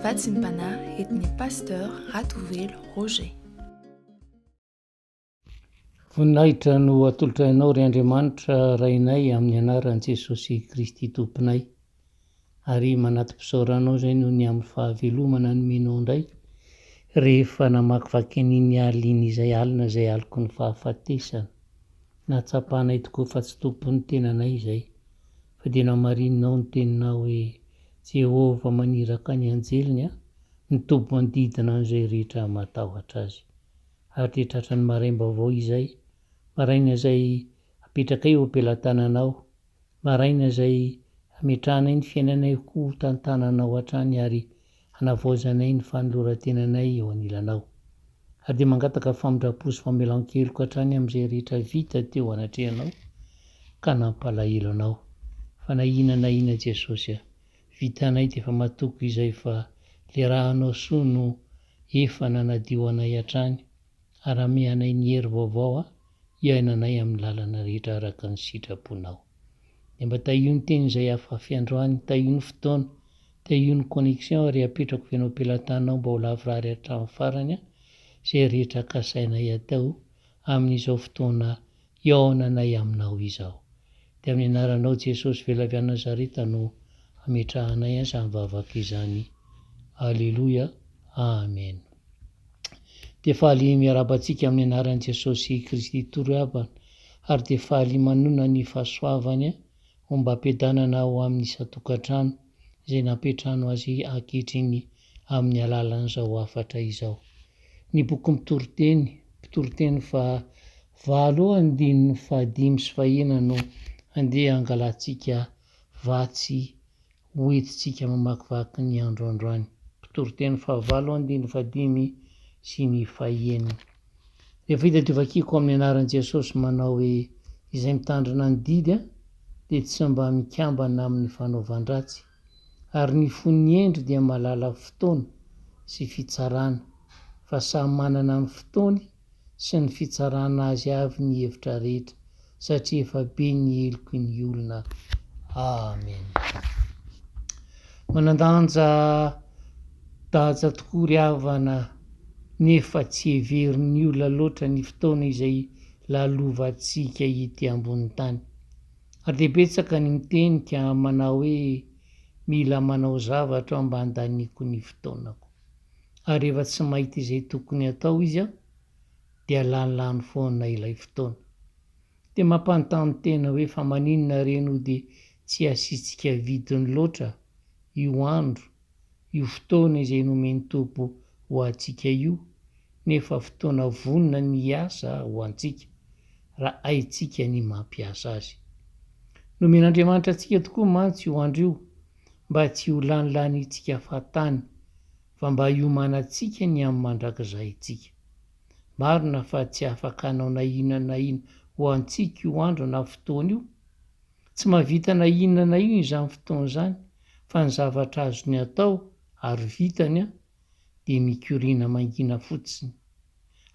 Vatsimpana etny pasteur Ratovelo Roger. Voninahitra no atolotra ianao ry Andriamanitra rainay amin'ny anaran'i Jesosy Kristy tomponay, ary manatom-pisaoranao izay noho ny amin'ny fahavelomana nomenao indray rehefa namakivaky an'iny alina izay alina izay aliko ny fahafatesana. Natsapahanay tokoa fa tsy tompon'ny tenanay izay, fa dia namarinonao ny teninao hoe Jehova maniraka ny anjeliny mitombo manodidina an'izay rehetra matahotra azy. Ary dia tratran'ny maraim-baovao izay, maraina izay apetraka eo am-pelantananao, maraina izay ametrahanay ny fiainanay ho tantananao hatrany ary hanavaozanay ny fanoloran-tenanay eo anilanao. Ary dia mangataka famindrapo sy famelan-keloka hatrany amin'izay rehetra vita teo anatrehanao ka nampalahelo anao. Fa na inona Jesosy vitanay dia efa mahatoky izay fa lerahanao soa no efa nanadio anay hatrany, ary amehanay ny hery vaovao iainanay amin'ny lalana rehetra araka ny sitraponao. Dia mba tahio ny teny izay afafy androany, tahio ny fotoana, tahio ny connexion ary apetrako fenao am-pelantanao mba ho lavorary hatramin'ny farany izay rehetra kasainay atao amin'izao fotoana iaonanay aminao izao. Dia amin'ny anaranao Jesosy Velavian'i Nazareta no ametrahanay izany vavaka izany. Alleluia, amen. Dia fahaly miarabantsika amin'ny anaran'i Jesosy Kristy torohabana, ary dia fahaly manona ny fahasoavany ho mba ampiadanana ho amin'ny isan-tokantrano izay nampetrahano azy ankehitriny amin'ny alalan'izao hafatra izao. Ny boky mpitoroteny fa 8:5 no andeha angalantsika vatsy hoentintsika mamakivaky ny andro androany. Mpitoroteny fa 8:5 sy ny 9. Rehefa hitadiovakiko amin'ny anaran'i Jesosy manao hoe izay mitandrina ny didy dia tsy mba mikambana amin'ny fanaovan-dratsy, ary ny fon'ny endry dia mahalala fotoana sy fitsarana, fa samy manana ny fotoany sy ny fitsarana azy avy ny hevitra rehetra, satria efa be ny heloky ny olona. Amen. Manandanja tokoa ry havana, nefa tsy heverin'ny olona loatra ny fotoana izay lalovantsika ety ambonin'ny tany. Ary dia betsaka ny mitenika manao hoe mila manao zavatra mba handaniako ny fotoanako. Ary rehefa tsy mahita izay tokony atao izy dia lanilany foana ilay fotoana. Dia mampanontany tena hoe fa maninona reno dia tsy asitsika vidiny loatra io andro, io fotoana izay nomeny Tompo ho antsika io, nefa fotoana vonona ny asa ho antsika raha haintsika ny mampiasa azy. Nomen'Andriamanitra antsika tokoa mantsy io andro io mba tsy ho lanilany itsika fahatany, fa mba hiomanantsika ny amin'ny mandrakizay itsika. Marina fa tsy afaka hanao na inona ho antsika io andro na fotoana io. Tsy mahavita na inona izany fotoana izany, fa ny zavatra azony atao ary vitany dia mikoriana mangina fotsiny.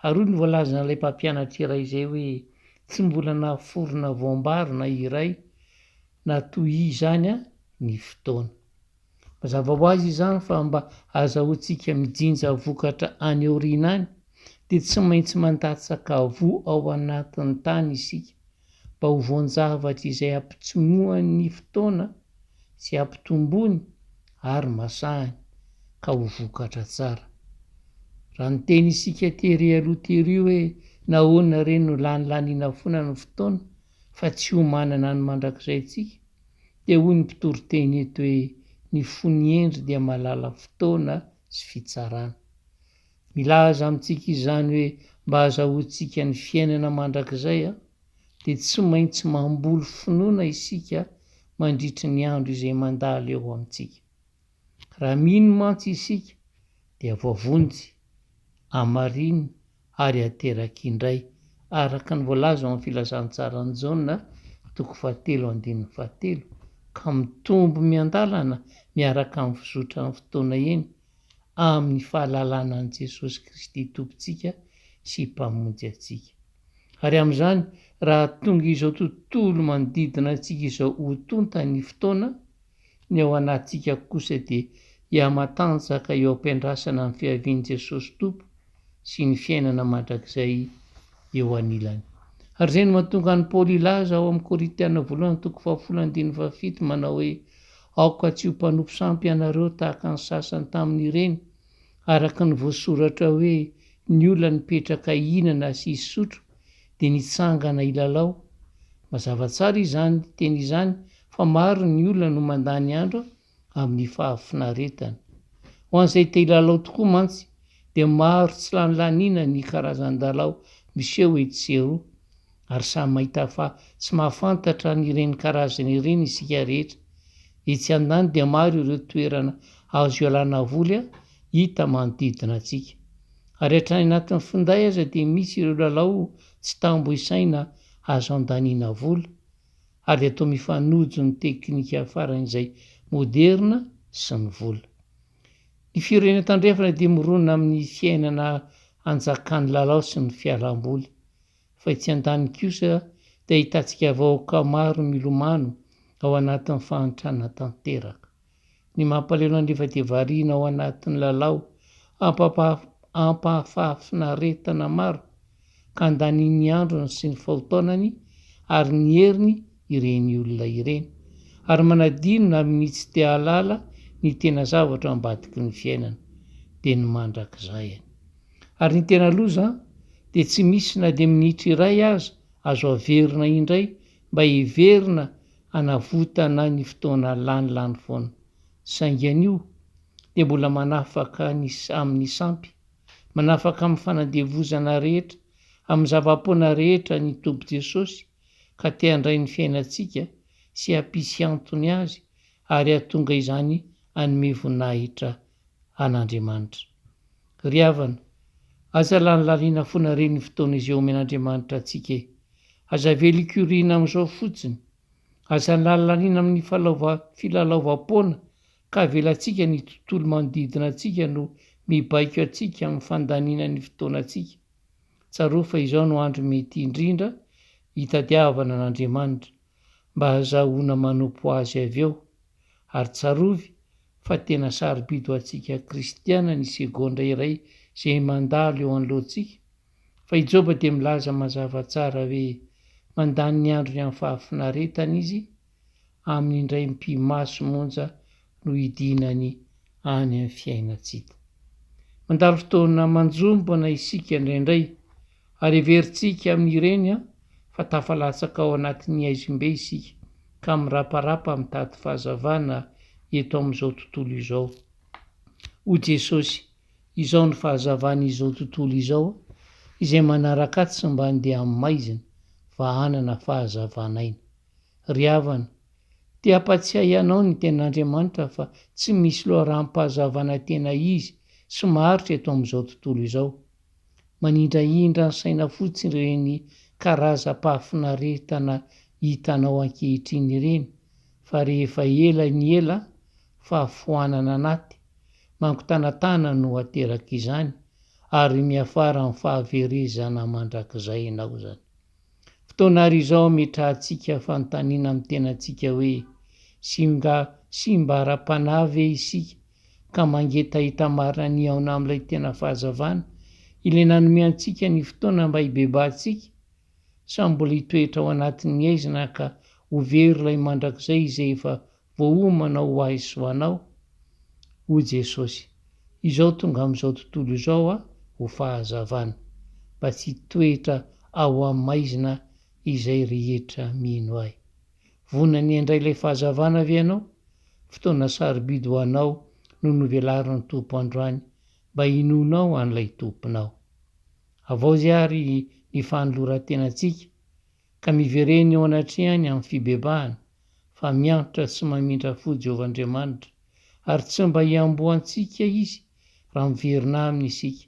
Ary hoy ny voalazan'ilay mpampianatra iray izay hoe tsy mbola naforona voambarina iray na toy izany ny fotoana. Mazava ho azy izany fa mba azahoantsika mijinja vokatra any aoriana any dia tsy maintsy mandatsaka voa ao anatin'ny tany isika, mba ho voan-javatra izay ampitsomoany fotoana sy ampitombony ary masahany ka ho vokatra tsara. Raha ny teny isika tery aloha tery hoe nahoana reny no lanilaniana foana ny fotoana fa tsy ho manana ny mandrakizay tsika, dia hoy ny mpitoroteny eto hoe ny fon'ny endry dia mahalala fotoana sy fitsarana. Milaza amintsika izany hoe mba azahoantsika ny fiainana mandrakizay dia tsy maintsy mamboly finoana isika mandritry ny andro izay mandalo eo amintsika. Raha mino mantsy isika dia voavonjy, amarinina ary ateraka indray, araka ny voalaza amin'ny filazantsara ny Jaona 7:7, ka mitombo miandalana miaraka amin'ny fizotra ny fotoana eny amin'ny fahalalana an'i Jesosy Kristy Tompontsika sy mpamonjy antsika. Ary amin'izany raha tonga izao tontolo manodidina antsika izao ho tonta ny fotoana, ny ao anatsika kosa dia hiamatanjaka eo ampiandrasana amin'ny fiavian'i Jesosy Tompo sy ny fiainana mandrakizay eo anilany. Ary izay no mahatonga ny Paoly ilaza ao amin'ny Korinthiana 1:17 manao hoe aoka tsy ho mpanompo sampy ianareo tahaka ny sasany tamin'ireny, araka ny voasoratra hoe ny olona nipetraka hihinana sy hisotro dia nitsangana ilalao. Mazava tsara izany teny izany fa maro ny olona no mandany andro amin'ny fahafinaretana. Ho an'izay te hilalao tokoa mantsy dia maro tsy lanilaniana ny karazan-dalao miseho etsy ary samy mahita fa tsy mahafantatra n'ireny karazany ireny isika rehetra. Etsy andany dia maro ireo toerana azo ialana voly hita manodidina antsika. Ary hatrany anatin'ny finday aza dia misy ireo lalao tsy tambo isaina azo andaniana vola ary atao mifanojo ny teknika faran'izay moderna sy ny vola. Ny firenena tandrefana dia mironona amin'ny fiainana anjakan'ny lalao sy ny fialam-boly. Fa etsy andany kosa dia hitantsika vahoaka maro milomano ao anatin'ny fahantrana tanteraka. Ny mampalahelo anefa dia variana ao anatin'ny lalao ampahafahafinaretana maro ka andaniany androny sy ny fahutaonany ary ny heriny ireny olona ireny, ary manadinona amin'ny tsy te halala ny tena zavatra ambadiky ny fiainana dia ny mandrakizay. Ary ny tena loza dia tsy misy na dia minitra iray aza azo averina indray mba hiverina hanavotana ny fotoana lanilany foana. Saingy an'io dia mbola manafaka amin'ny sampy, manafaka amin'ny fanandevozana rehetra, amin'ny zava-poana rehetra ny Tompo Jesosy ka te handray ny fiainantsika sy hampisy antony azy ary hahatonga izany hanome voninahitra an'Andriamanitra. Ry havana, aza lanilaniana foana reny fotoana izay omen'Andriamanitra antsika. Aza velo ikoriana amin'izao fotsiny. Aza lanilaniana amin'ny filalaovam-poana ka avelantsika ny tontolo manodidina antsika no mibaiko antsika amin'ny fandaniana ny fotoanantsika. Tsaroa fa izao no andro mety indrindra hitadiavana an'Andriamanitra mba hahazahoana manompo azy avy eo, ary tsarovy fa tena sarobidy ho antsika kristiana ny segondra iray izay mandalo eo anoloantsika. Fa i Joba dia milaza mazava tsara hoe mandany ny androny amin'ny fahafinaretana izy amin'ny indray mpimaso monja no hidinany any amin'ny fiainantsika. Mandalo fotoana manjombona isika indraindray ary heverintsika amin'ireny fa tafalatsaka ao anatin'ny aizim-be isika ka miraparapa mitady fahazavana eto amin'izao tontolo izao. Ho Jesosy, izao ny fahazavana izao tontolo izao izay manaraka aty sy mba handeha amin'ny maizina fa hanana fahazavana aina. Ry havana, te hampatsiahy ianao ny ten'Andriamanitra fa tsy misy loharanom-pahazavana tena izy sy maharitra eto amin'izao tontolo izao. Manindrahindra ny saina fotsiny ireny karazam-pahafinaretana hitanao ankehitriny ireny, fa rehefa ela ny ela fa foanana anaty, mankotanatana no ateraka izany ary miafara amin'ny fahaverezana mandrakizay ianao zany. Fotoana ary izao metrahantsika fanontaniana amin'ny tenantsika hoe sy mba ara-panavy isika ka mangetahita marina ny aona amin'ilay tena fahazavana ilay nanome antsika ny fotoana mba hibebahantsika, sa mbola hitoetra ao anatin'ny aizina ka ho very ilay mandrakizay izay efa voahomana ho ahy sy ho anao. Ho Jesosy, izao tonga amin'izao tontolo izao ho fahazavana mba tsy hitoetra ao amin'ny maizina izay rehetra mino ahy. Vonana indray ilay fahazavana avy ianao, fotoana sarobidy ho anao no novelarin'ny Tompo androany mba hinonao an'ilay tomponao. Avao zay ary ny fanoloran-tenantsika ka mivereny eo anatrehany amin'ny fibebahana fa miantotra sy mamindra fo Jehovahandriamanitra ary tsy mba hiamboantsika izy raha miverina aminy isika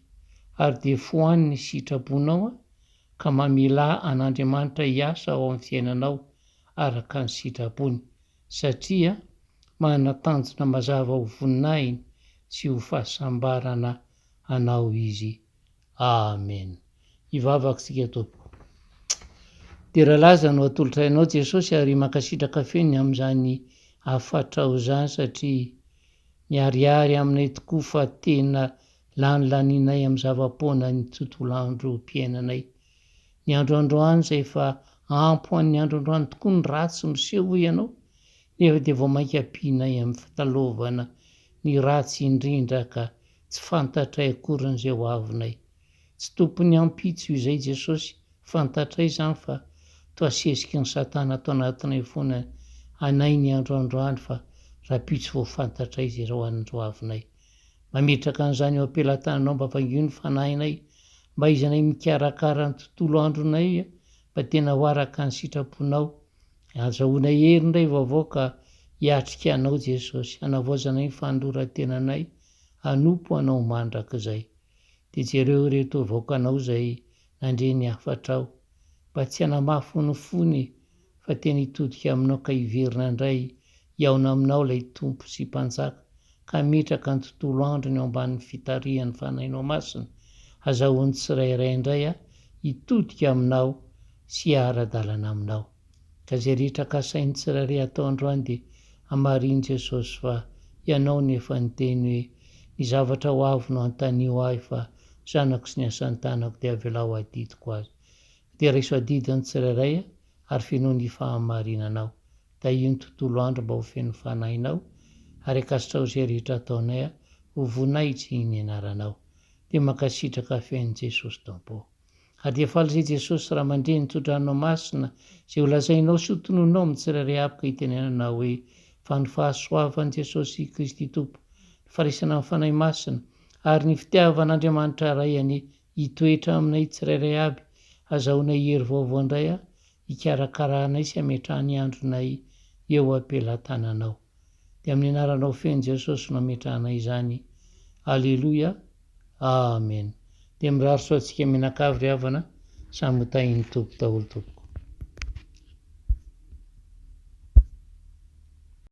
ary dia fohaniny sitraponao ka mamela an'Andriamanitra hiasa ao amin'ny fiainanao araka ny sitrapony satria manatanjona mazava ho voninahiny sy ho fahasambarana anao izy. Amen. Ivavaka sika Tompo. Dia raha laza no atolotra ianao Jesosy ary mankasitraka feny amin'izany afatrao izany satria miariary aminay tokoa fa tena lanilanianay amin'ny zava-poana ny tontolo andro mpiainanay. Ny androandroany izay fa ampo an'ny androandroany tokoa ny ratsy miseho ianao, nefa dia vao mainka ampianay amin'ny fitalovana ny ratsy indrindra ka tsy fantatray akorin'izay ho avinay. Tsy tompony ampitso izay Jesosy, fantatray izany fa toa sesiky ny Satana atao anatinay foana anay ny androandroany fa rapitso vao fantatray izay ho andro avinay. Mametraka an'izany eo ampelantananao mba vangio ny fanahinay, mba izanay mikarakara ny tontolo andronay mba tena ho araka ny sitraponao. Azahoanay hery indray vaovao ka hiatrika anao Jesosy, hanavoazanay ny fandoroantenanay, hanompo anao mandrakizay. Dia jereo reto vaokanao izay nandre ny afatrao, mba tsy hanamafonofony fa tena hitodika aminao ka hiverina indray hiaona aminao ilay tompo sy mpanjaka, ka metraka ny tontolo androny ao ambanin'ny fitarihan'ny fanahinao masina. Azahoan'ny tsirairay indray hitodika aminao sy ara-dalana aminao. Ka izay rehetra ka sain'ny tsirairay atao androany dia hamariny Jesosy fa ianao nefa niteny hoe ny zavatra ho avy no antanio ahy fa zanako sy ny asan'ny tanako dia avela ho adidiko azy. Dia raiso adidin'ny tsirairay ary feno ny fahamarinanao. Da io ny tontolo andro mba ho feno fanahinao ary akasitrao izay rehetra ataonay ho vonaitry ny anaranao. Dia mankasitraka fiain'i Jesosy tampo. Ary dia faly izay Jesosy raha mandre nitondra ranomasina izay ho lazainao sy ho tononao amin'ny tsirairay avy ka hitenenana hoe fa ny fahasoavan'i Jesosy Kristy Tompo, ny faraisana amin'ny fanahy masina ary ny fitiavan'Andriamanitra rayany hitoetra aminay tsirairay aby. Azahoanay hery vaovao indray hikarakarana sy hametraha ny andronay eo ampelantananao. Dia amin'ny anaranao feno Jesosy no hametrahanay izany. Alleloia. Amen. Dia mirary soa antsika mianakavy ry havana, samy ho tahin'ny Tompo daholo tompoko.